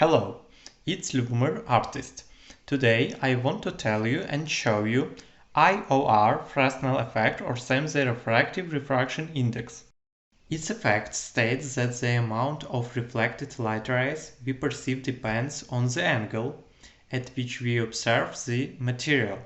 Hello, it's Lubomir Artist. Today I want to tell you and show you IOR Fresnel effect or semi-refractive refraction index. Its effect states that the amount of reflected light rays we perceive depends on the angle at which we observe the material.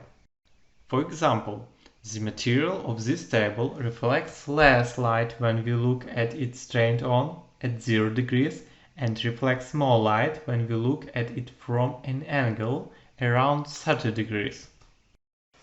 For example, the material of this table reflects less light when we look at it straight on at 0 degrees and reflects more light when we look at it from an angle around 30 degrees.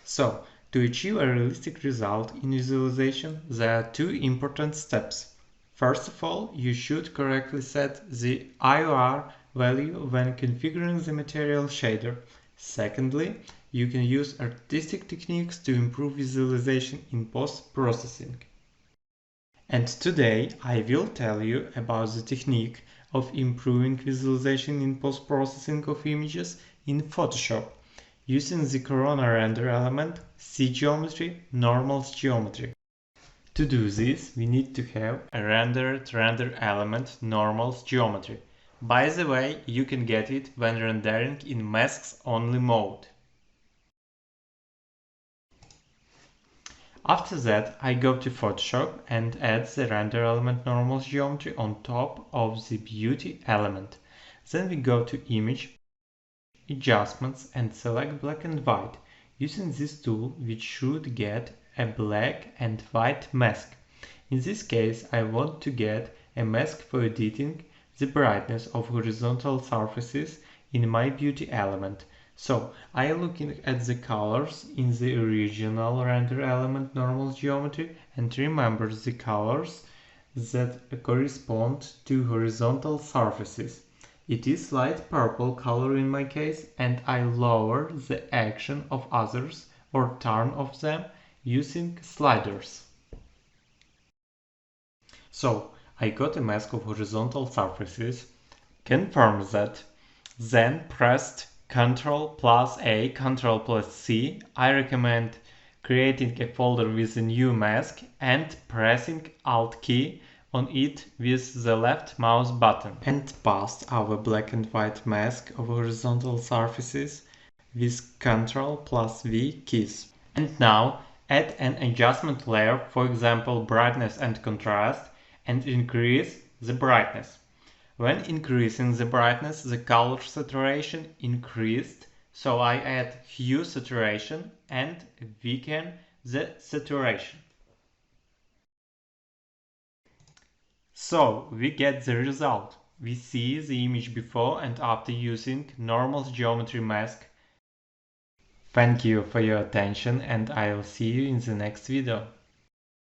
So, to achieve a realistic result in visualization, there are two important steps. First of all, you should correctly set the IOR value when configuring the material shader. Secondly, you can use artistic techniques to improve visualization in post-processing. And today I will tell you about the technique of improving visualization in post-processing of images in Photoshop using the corona render element, C-geometry, normals geometry. To do this, we need to have a rendered render element normals geometry. By the way, you can get it when rendering in masks only mode. After that, I go to Photoshop and add the render element normals geometry on top of the beauty element. Then we go to Image, Adjustments and select Black and White. Using this tool, we should get a black and white mask. In this case, I want to get a mask for editing the brightness of horizontal surfaces in my beauty element. So, I am looking at the colors in the original render element normals geometry and remember the colors that correspond to horizontal surfaces. It is light purple color in my case, and I lower the action of others or turn off them using sliders. So, I got a mask of horizontal surfaces, confirm that, then pressed Ctrl plus A, Ctrl plus C. I recommend creating a folder with a new mask and pressing Alt key on it with the left mouse button. And passed our black and white mask of horizontal surfaces with Ctrl plus V keys. And now add an adjustment layer, for example brightness and contrast, and increase the brightness. When increasing the brightness, the color saturation increased, so I add hue saturation and weaken the saturation. So we get the result. We see the image before and after using normals geometry mask. Thank you for your attention and I will see you in the next video.